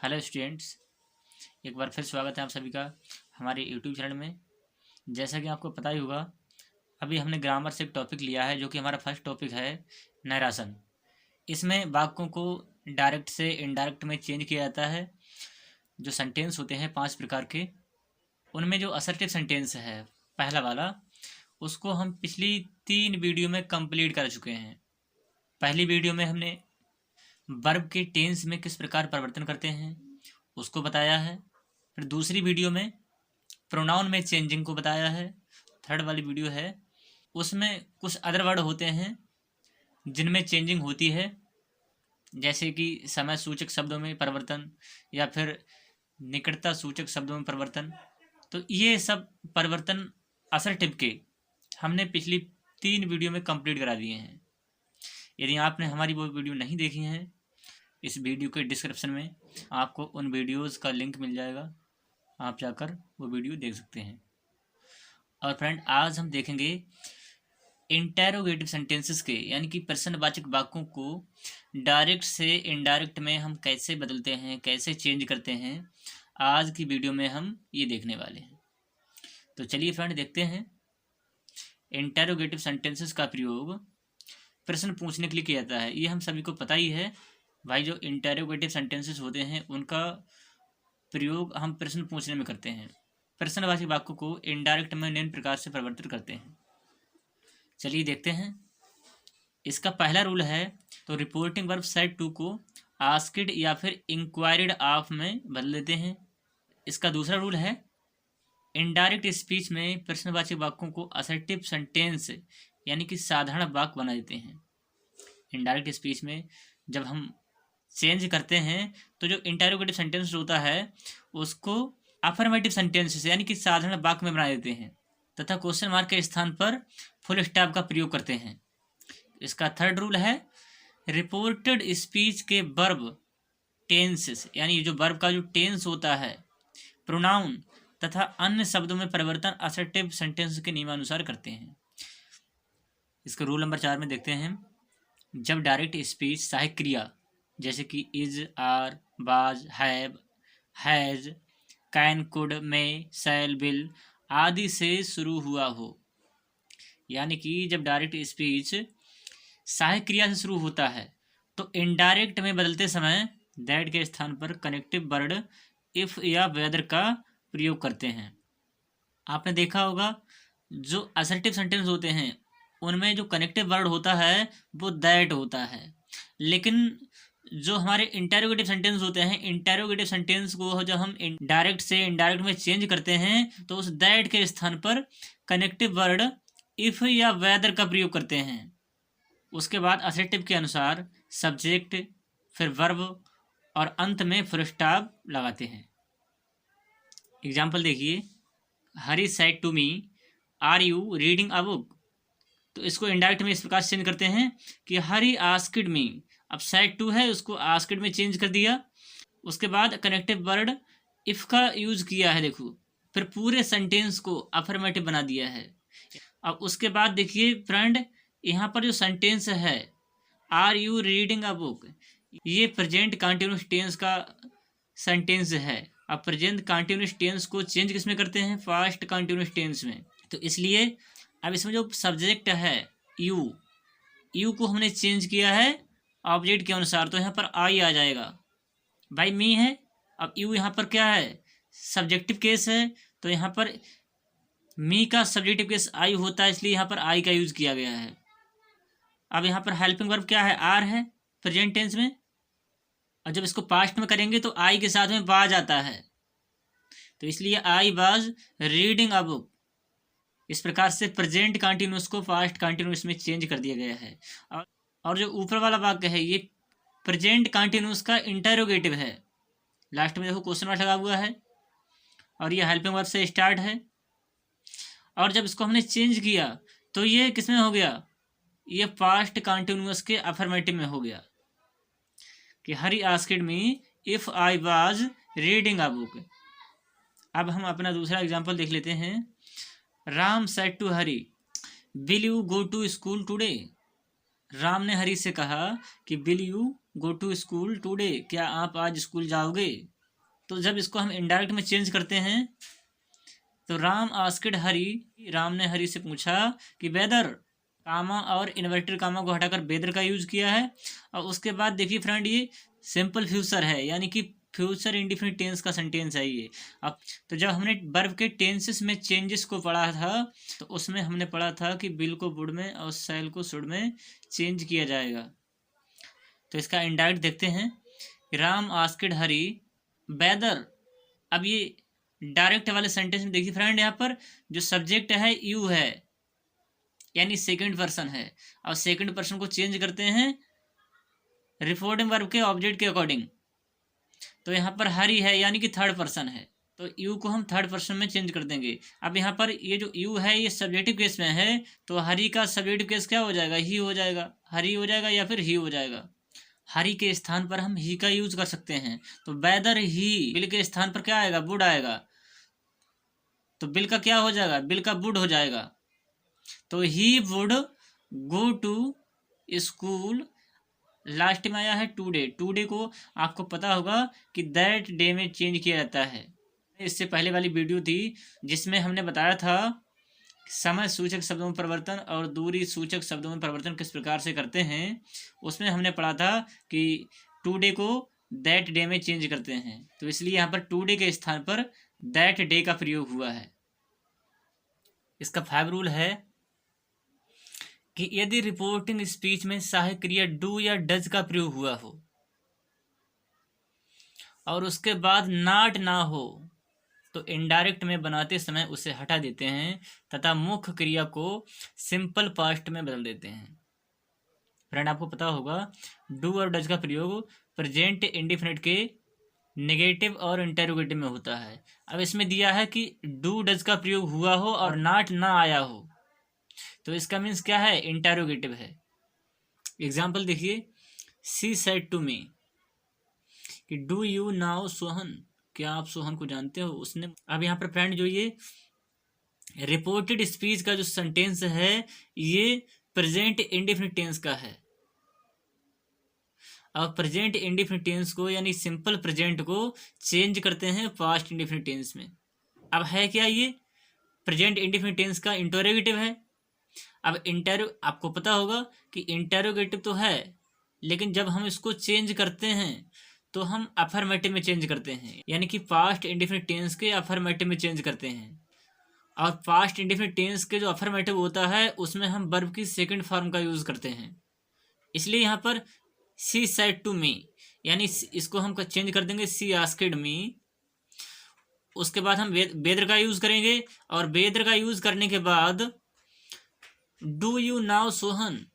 Hello students, एक बार फिर स्वागत है आप सभी का हमारे यूट्यूब चैनल में। जैसा कि आपको पता ही होगा, अभी हमने ग्रामर से एक टॉपिक लिया है जो कि हमारा फर्स्ट टॉपिक है, नैरेशन। इसमें वाक्यों को डायरेक्ट से इनडायरेक्ट में चेंज किया जाता है। जो सेंटेंस होते हैं 5 प्रकार के, उनमें जो असर्टिव सेंटेंस है पहला वाला, उसको हम पिछली 3 वीडियो में कंप्लीट कर चुके हैं। पहली वीडियो में हमने वर्ब के टेंस में किस प्रकार परिवर्तन करते हैं उसको बताया है। फिर दूसरी वीडियो में प्रोनाउन में चेंजिंग को बताया है। थर्ड वाली वीडियो है, उसमें कुछ अदर वर्ड होते हैं जिनमें चेंजिंग होती है, जैसे कि समय सूचक शब्दों में परिवर्तन या फिर निकटता सूचक शब्दों में परिवर्तन। तो ये सब परिवर्तन असर्टिव के हमने पिछली 3 वीडियो में कंप्लीट करा दिए हैं। यदि आपने हमारी वो वीडियो नहीं देखी हैं, इस वीडियो के डिस्क्रिप्शन में आपको उन वीडियोज़ का लिंक मिल जाएगा, आप जाकर वो वीडियो देख सकते हैं। और फ्रेंड, आज हम देखेंगे इंटेरोगेटिव सेंटेंसेस के, यानी कि प्रश्नवाचक वाक्यों को डायरेक्ट से इनडायरेक्ट में हम कैसे बदलते हैं, कैसे चेंज करते हैं। आज की वीडियो में हम ये देखने वाले हैं। तो चलिए फ्रेंड, देखते हैं। इंटेरोगेटिव सेंटेंसेस का प्रयोग प्रश्न पूछने के लिए किया जाता है। ये हम सभी को पता ही है भाई। जो इंटेरोगेटिव सेंटेंसेस होते हैं उनका प्रयोग हम प्रश्न पूछने में करते हैं। प्रश्नवाची वाक्यों को इनडायरेक्ट में निम्न प्रकार से परिवर्तित करते हैं। चलिए देखते हैं। इसका पहला रूल है, तो रिपोर्टिंग वर्ब सेड टू को आस्क्ड या फिर इंक्वायर्ड ऑफ में बदल देते हैं। इसका दूसरा रूल है, इनडायरेक्ट स्पीच में प्रश्नवाची वाक्यों को असर्टिव सेंटेंस यानी कि साधारण वाक्य बना देते हैं। इनडायरेक्ट स्पीच में जब हम चेंज करते हैं तो जो इंटेरोगेटिव सेंटेंस होता है उसको अफर्मेटिव सेंटेंस यानी कि साधारण वाक्य में बना देते हैं, तथा क्वेश्चन मार्क के स्थान पर फुल स्टॉप का प्रयोग करते हैं। इसका थर्ड रूल है, रिपोर्टेड स्पीच के वर्ब टेंसेस यानी जो वर्ब का जो टेंस होता है, प्रोनाउन तथा अन्य शब्दों में परिवर्तन असर्टिव सेंटेंस के नियमानुसार करते हैं। इसका रूल नंबर 4 में देखते हैं। जब डायरेक्ट स्पीच सहायक क्रिया जैसे कि is, are, was, have, has, can, could, may, shall, will आदि से शुरू हुआ हो, यानी कि जब डायरेक्ट स्पीच सहायक क्रिया से शुरू होता है तो इनडायरेक्ट में बदलते समय दैट के स्थान पर कनेक्टिव वर्ड इफ या वेदर का प्रयोग करते हैं। आपने देखा होगा, जो असर्टिव सेंटेंस होते हैं उनमें जो कनेक्टिव वर्ड होता है वो दैट होता है, लेकिन जो हमारे इंटेरोगेटिव सेंटेंस होते हैं, इंटेरोगेटिव सेंटेंस को जब हम डायरेक्ट से इनडायरेक्ट में चेंज करते हैं तो उस दैट के स्थान पर कनेक्टिव वर्ड इफ या वेदर का प्रयोग करते हैं। उसके बाद असर्टिव के अनुसार सब्जेक्ट, फिर वर्ब और अंत में फुल स्टॉप लगाते हैं। एग्जाम्पल देखिए, Hari said to me, are you reading a book. तो इसको इनडायरेक्ट में इस प्रकार से चेंज करते हैं कि हरी आस्क्ड मी, अब सेड टू है उसको आस्क्ड में चेंज कर दिया। उसके बाद कनेक्टिव वर्ड इफ का यूज किया है, देखो, फिर पूरे सेंटेंस को अफर्मेटिव बना दिया है। अब उसके बाद देखिए फ्रेंड, यहाँ पर जो सेंटेंस है are you reading a book, ये प्रेजेंट कंटिन्यूअस टेंस का सेंटेंस है। अब प्रेजेंट कंटिन्यूअस टेंस को चेंज किस में करते हैं? पास्ट कंटिन्यूअस टेंस में। तो इसलिए अब इसमें जो सब्जेक्ट है यू, यू को हमने चेंज किया है ऑब्जेक्ट के अनुसार, तो यहाँ पर आई आ जाएगा। भाई मी है, अब यू यहाँ पर क्या है? सब्जेक्टिव केस है, तो यहाँ पर मी का सब्जेक्टिव केस आई होता है, इसलिए यहाँ पर आई का यूज किया गया है। अब यहाँ पर हेल्पिंग वर्ब क्या है? आर है प्रेजेंट टेंस में, और जब इसको पास्ट में करेंगे तो आई के साथ में वाज आता है, तो इसलिए आई वाज रीडिंग अ बुक। इस प्रकार से प्रेजेंट कंटिन्यूअस को पास्ट कंटिन्यूअस में चेंज कर दिया गया है। और जो ऊपर वाला वाक्य है ये प्रेजेंट कंटिन्यूअस का इंटेरोगेटिव है। लास्ट में देखो क्वेश्चन मार्क लगा हुआ है, और ये हेल्पिंग वर्ब से स्टार्ट है। और जब इसको हमने चेंज किया तो ये किसमें हो गया? ये पास्ट कंटिन्यूअस के अफर्मेटिव में हो गया कि Hari asked me if I was reading a book. अब हम अपना दूसरा एग्जाम्पल देख लेते हैं। Ram said to Hari, will you go to school today. Ram ने हरी से कहा कि will you go to school today, क्या आप आज स्कूल जाओगे? तो जब इसको हम इनडायरेक्ट में चेंज करते हैं तो राम आस्क्ड हरी, राम ने हरी से पूछा कि वेदर, कामा और इन्वर्टेड कामा को हटाकर वेदर का यूज किया है। और उसके बाद देखिए फ्रेंड, ये सिंपल फ्यूचर है, यानी कि फ्यूचर इंडिफिनिट टेंस का सेंटेंस है ये। अब तो जब हमने वर्ब के टेंसेस में चेंजेस को पढ़ा था तो उसमें हमने पढ़ा था कि विल को वुड में और शैल को शुड में चेंज किया जाएगा। तो इसका इनडायरेक्ट देखते हैं, राम आस्क्ड हरी वेदर। अब ये डायरेक्ट वाले सेंटेंस में देखिए फ्रेंड, यहाँ पर जो सब्जेक्ट है यू है, यानी सेकंड पर्सन है, और सेकंड पर्सन को चेंज करते हैं रिपोर्टिंग वर्ब के ऑब्जेक्ट के अकॉर्डिंग। तो यहाँ पर हरी है यानी कि थर्ड पर्सन है, तो यू को हम थर्ड पर्सन में चेंज कर देंगे। अब यहाँ पर ये जो यू है ये सब्जेक्टिव केस में है, तो हरी का सब्जेक्टिव केस क्या हो जाएगा, ही हो जाएगा, हरी हो जाएगा या फिर ही हो जाएगा। हरी के स्थान पर हम ही का यूज कर सकते हैं, तो वेदर ही, बिल के स्थान पर क्या आएगा, वुड आएगा, तो बिल का क्या हो जाएगा, बिल का वुड हो जाएगा। तो he would go to school, last में आया है टुडे। टुडे को आपको पता होगा कि दैट डे में चेंज किया जाता है। इससे पहले वाली वीडियो थी जिसमें हमने बताया था समय सूचक शब्दों में परिवर्तन और दूरी सूचक शब्दों में परिवर्तन किस प्रकार से करते हैं। उसमें हमने पढ़ा था कि टुडे को दैट डे में चेंज करते हैं, तो इसलिए यहाँ पर टुडे के स्थान पर दैट डे का प्रयोग हुआ है। इसका 5 रूल है कि यदि रिपोर्टिंग स्पीच में सहायक क्रिया डू या डज का प्रयोग हुआ हो और उसके बाद नॉट ना हो तो इनडायरेक्ट में बनाते समय उसे हटा देते हैं तथा मुख्य क्रिया को सिंपल पास्ट में बदल देते हैं। फ्रेंड, आपको पता होगा डू और डज का प्रयोग प्रेजेंट इंडिफिनिट के नेगेटिव और इंटेरोगेटिव में होता है। अब इसमें दिया है कि डू डज का प्रयोग हुआ हो और नॉट ना आया हो, तो इसका मीन्स क्या है, इंटेरोगेटिव है। एग्जाम्पल देखिए, सी सेड टू मी कि डू यू नाउ सोहन, क्या आप सोहन को जानते हो, उसने। अब यहाँ पर फ्रेंड जो ये रिपोर्टेड स्पीच का जो सेंटेंस है ये प्रेजेंट इंडिफिनिट टेंस का है। अब प्रेजेंट इंडिफिनिट टेंस को यानी सिंपल प्रेजेंट को चेंज करते हैं पास्ट इंडिफिनिट टेंस में। अब है क्या, ये प्रेजेंट इंडिफिनिट टेंस का इंटरोगेटिव है। अब आपको पता होगा कि इंटेरोगेटिव तो है, लेकिन जब हम इसको चेंज करते हैं तो हम अफर्मेटिव में चेंज करते हैं, यानी कि पास्ट इंडिफिनिट टेंस के अफर्मेटिव में चेंज करते हैं। और पास्ट इंडिफिनिट टेंस के जो अफर्मेटिव होता है उसमें हम वर्ब की सेकंड फॉर्म का यूज करते हैं। इसलिए यहाँ पर सी सेड टू मी, यानी इसको हम चेंज कर देंगे सी आस्क्ड मी। उसके बाद हम वेदर का यूज करेंगे, और वेदर का यूज करने के बाद डू यू नाउ सोहन,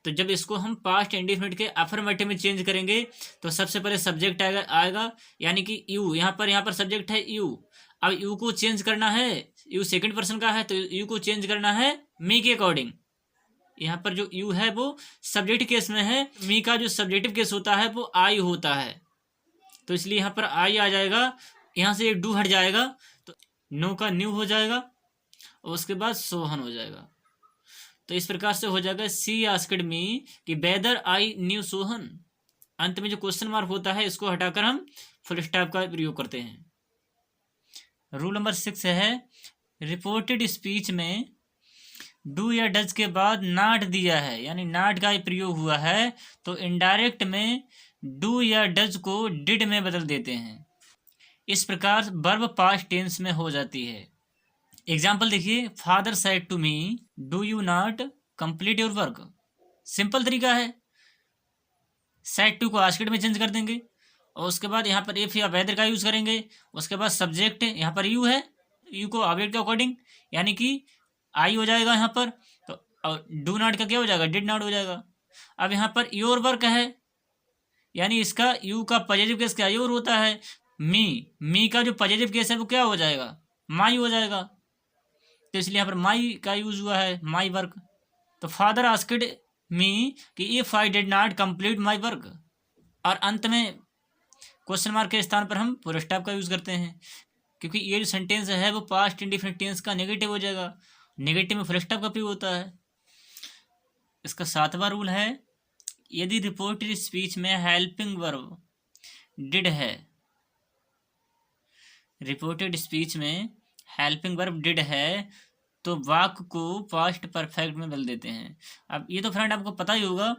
तो जब इसको हम पास्ट इंडिफिनिट के अफर्मेटिव में चेंज करेंगे तो सबसे पहले सब्जेक्ट आएगा यानी कि यू। यहाँ पर सब्जेक्ट है यू। अब यू को चेंज करना है, यू सेकंड पर्सन का है तो यू को चेंज करना है मी के अकॉर्डिंग। यहाँ पर जो यू है वो सब्जेक्ट केस में है, मी का जो सब्जेक्टिव केस होता है वो आई होता है, तो इसलिए यहाँ पर आई आ जाएगा। यहाँ से डू हट जाएगा तो नो का न्यू हो जाएगा और उसके बाद सोहन हो जाएगा। तो इस प्रकार से हो जाएगा सी आस्क्ड मी कि वेदर आई न्यू सोहन। अंत में जो क्वेश्चन मार्क होता है इसको हटाकर हम फुल स्टॉप का प्रयोग करते हैं। रूल नंबर 6 है, रिपोर्टेड स्पीच में डू या डज के बाद नॉट दिया है यानी नॉट का प्रयोग हुआ है तो इनडायरेक्ट में डू या डज को डिड में बदल देते हैं। इस प्रकार वर्ब पास्ट टेंस में हो जाती है। एग्जाम्पल देखिए, father said to me do you not complete your work. Simple तरीका है, सेड टू को आस्क्ड में चेंज कर देंगे और उसके बाद यहाँ पर इफ या वेदर का यूज करेंगे। उसके बाद सब्जेक्ट यहाँ पर यू है, यू को ऑब्जेक्ट के अकॉर्डिंग यानी कि आई हो जाएगा यहाँ पर, तो डू नॉट का क्या हो जाएगा, डिड नॉट हो जाएगा। अब यहाँ पर योर वर्क है यानी इसका यू का पॉजिटिव केस क्या योर होता है, मी का जो पॉजिटिव केस है वो क्या हो जाएगा, माई हो जाएगा, तो इसलिए यहाँ पर माई का यूज हुआ है, माई वर्क। तो फादर आस्क्ड मी कि if I did not complete my work, और अंत में क्वेश्चन मार्क के स्थान पर हम फुल स्टॉप का यूज करते हैं क्योंकि ये जो सेंटेंस है वो पास्ट इंडिफिनिट टेंस का नेगेटिव हो जाएगा, नेगेटिव में फुल स्टॉप का प्रयोग होता है। इसका 7वां रूल है, यदि रिपोर्टेड स्पीच में हेल्पिंग वर्ब डिड है रिपोर्टेड स्पीच में हेल्पिंग वर्ब डिड है तो वाक्य को पास्ट परफेक्ट में बदल देते हैं। अब ये तो फ्रेंड आपको पता ही होगा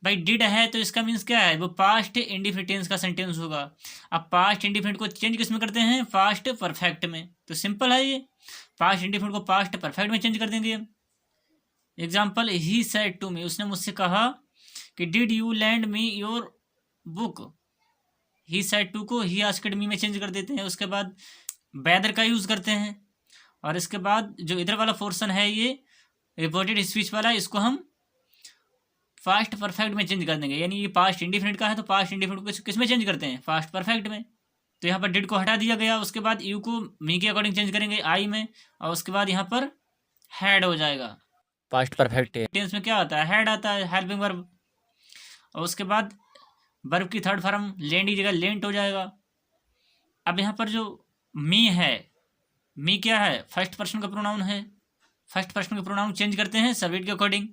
भाई, डिड है तो इसका मीन्स क्या है, वो पास्ट इंडिफिनिट टेंस का सेंटेंस होगा। अब पास्ट इंडिफिनिट को चेंज किस में करते हैं, पास्ट परफेक्ट में। तो सिंपल है ये, पास्ट इंडिफिनिट को पास्ट परफेक्ट में चेंज कर देंगे। Example, he said to me, उसने मुझसे कहा कि did you lend me your book. He said to को ही आस्क्ड मी में चेंज कर देते हैं। उसके बाद वेदर का यूज़ करते हैं, और इसके बाद जो इधर वाला पोर्शन है ये रिपोर्टेड स्पीच वाला, इसको हम पास्ट परफेक्ट में चेंज कर देंगे। यानी ये पास्ट इंडिफिनिट का है तो पास्ट इंडिफिनिट को किस में चेंज करते हैं, पास्ट परफेक्ट में। तो यहाँ पर डिड को हटा दिया गया, उसके बाद यू को मी के अकॉर्डिंग चेंज करेंगे आई में, और उसके बाद यहाँ पर हैड हो जाएगा। पास्ट परफेक्ट टेंस में क्या आता है, हैड आता है, हेल्पिंग वर्ब। और उसके बाद वर्ब की थर्ड फॉर्म लैंड की जगह लेंट हो जाएगा। अब यहाँ पर जो मी है, मी क्या है, फर्स्ट पर्सन का प्रोनाउन है। फर्स्ट पर्सन का प्रोनाउन चेंज करते हैं सब्जेक्ट के अकॉर्डिंग।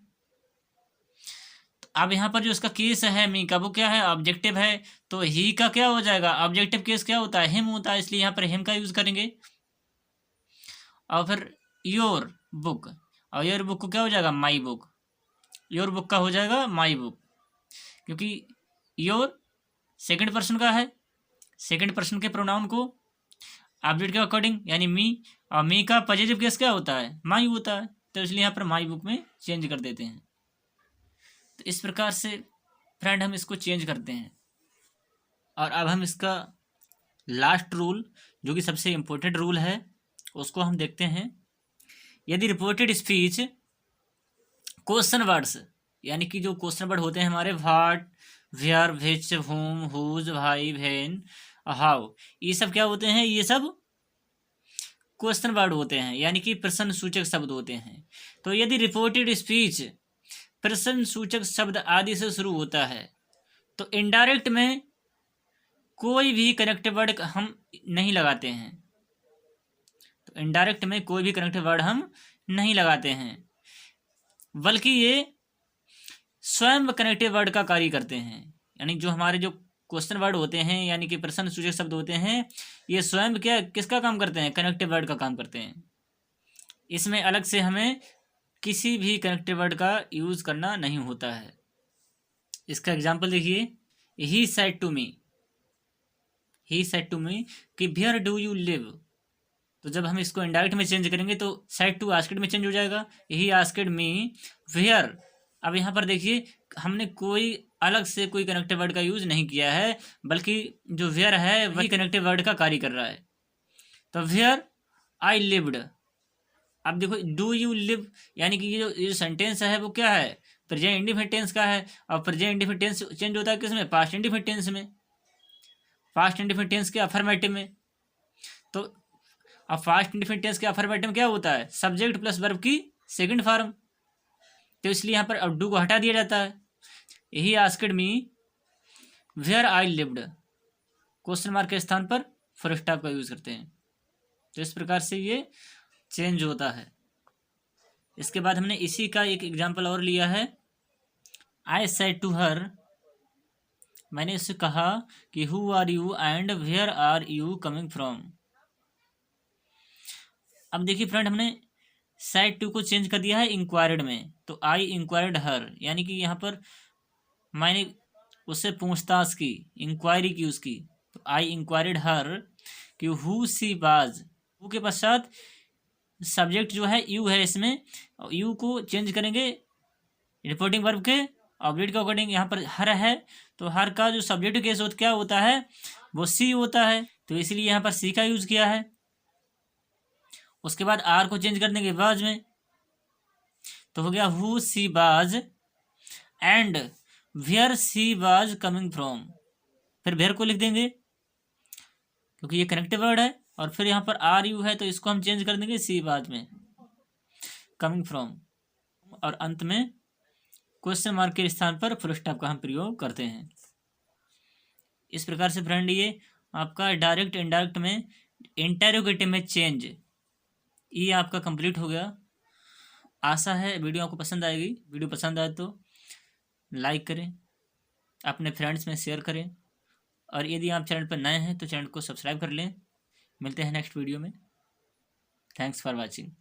तो अब यहाँ पर जो इसका केस है मी का, वो क्या है, ऑब्जेक्टिव है। तो ही का क्या हो जाएगा, ऑब्जेक्टिव केस क्या होता है, हिम होता है, इसलिए यहाँ पर हिम का यूज करेंगे। और फिर योर बुक, और योर बुक को क्या हो जाएगा, माई बुक। योर बुक का हो जाएगा माई बुक, क्योंकि योर सेकंड पर्सन का है, सेकंड पर्सन के प्रोनाउन को ऑब्जेक्ट के अकॉर्डिंग यानी मी, और मी का पॉजिटिव केस क्या होता है, माई होता है, तो इसलिए यहाँ पर माई बुक में चेंज कर देते हैं। तो इस प्रकार से फ्रेंड हम इसको चेंज करते हैं। और अब हम इसका लास्ट रूल, जो कि सबसे इम्पोर्टेंट रूल है, उसको हम देखते हैं। यदि रिपोर्टेड स्पीच क्वेश्चन वर्ड्स, यानी कि जो क्वेश्चन वर्ड होते हैं हमारे, what, where, which, whom, whose, भाई, बहन, हाउ, ये सब क्या होते हैं, ये सब क्वेश्चन वर्ड होते हैं, यानी कि प्रश्न सूचक शब्द होते हैं। तो यदि रिपोर्टेड स्पीच प्रश्न सूचक शब्द आदि से शुरू होता है तो इनडायरेक्ट में कोई भी कनेक्टिव वर्ड हम नहीं लगाते हैं। तो इनडायरेक्ट में कोई भी कनेक्टिव वर्ड हम नहीं लगाते हैं, बल्कि ये स्वयं कनेक्टिव वर्ड का कार्य करते हैं। यानी जो हमारे जो क्वेश्चन वर्ड होते हैं, यानी कि प्रश्न सूचक शब्द होते हैं, ये स्वयं क्या किसका काम करते हैं, कनेक्टिव वर्ड का काम करते हैं। इसमें अलग से हमें किसी भी कनेक्टिव वर्ड का यूज करना नहीं होता है। इसका एग्जाम्पल देखिए, he said to me, he said to me कि वेयर डू यू लिव। तो जब हम इसको इनडायरेक्ट में चेंज करेंगे तो सेड टू आस्क्ड में चेंज हो जाएगा, ही आस्क्ड मी वेयर। अब यहाँ पर देखिए, हमने कोई अलग से कोई कनेक्टिव वर्ड का यूज नहीं किया है, बल्कि जो वेयर है वही कनेक्टिव वर्ड का कार्य कर रहा है। तो वेयर आई लिव्ड। अब देखो, डू यू लिव, यानी कि ये जो सेंटेंस है वो क्या है, प्रेजेंट इंडिफिनिट टेंस का है। और प्रेजेंट इंडिफिनिट टेंस चेंज होता है किसमें, पास्ट इंडिफिनिट टेंस में, पास्ट इंडिफिनिट टेंस के अफर्मेटिव में। तो अब पास्ट इंडिफिनिट टेंस के अफर्मेटिव में क्या होता है, सब्जेक्ट प्लस वर्ब की सेकंड फॉर्म। तो इसलिए यहाँ पर अब डू को हटा दिया जाता है। यही asked me where I lived, question mark के स्थान पर फुल स्टॉप का यूज करते हैं। तो इस प्रकार से ये चेंज होता है। इसके बाद हमने इसी का एक एग्जाम्पल और लिया है। आई सेड टू हर, मैंने उससे कहा कि who are you and where are you coming from. अब देखिए फ्रेंड, हमने सेड टू को चेंज कर दिया है इंक्वायर्ड में। तो आई इंक्वायर्ड हर, यानी कि यहाँ पर मैंने उससे पूछताछ की, इंक्वायरी की उसकी। तो आई इंक्वायर्ड हर कि हु सी वाज, हु के पश्चात सब्जेक्ट जो है यू है, इसमें यू को चेंज करेंगे रिपोर्टिंग वर्ब के ऑब्जेक्ट के अकॉर्डिंग। यहाँ पर हर है तो हर का जो सब्जेक्ट केस होता क्या होता है, वो सी होता है, तो इसलिए यहाँ पर सी का यूज किया है। उसके बाद आर को चेंज कर देंगे वाज में, तो हो गया who she was and where she was coming from. फिर वेयर को लिख देंगे क्योंकि ये कनेक्टिव वर्ड है, और फिर यहाँ पर आर यू है तो इसको हम चेंज कर देंगे सी वाज में, कमिंग फ्रॉम। और अंत में क्वेश्चन मार्क के स्थान पर फुल स्टॉप का हम प्रयोग करते हैं। इस प्रकार से फ्रेंड ये आपका डायरेक्ट इनडायरेक्ट में इंटेरोगेटिव में चेंज, ये आपका कंप्लीट हो गया। आशा है वीडियो आपको पसंद आएगी। वीडियो पसंद आए तो लाइक करें, अपने फ्रेंड्स में शेयर करें, और यदि आप चैनल पर नए हैं तो चैनल को सब्सक्राइब कर लें। मिलते हैं नेक्स्ट वीडियो में। Thanks for watching.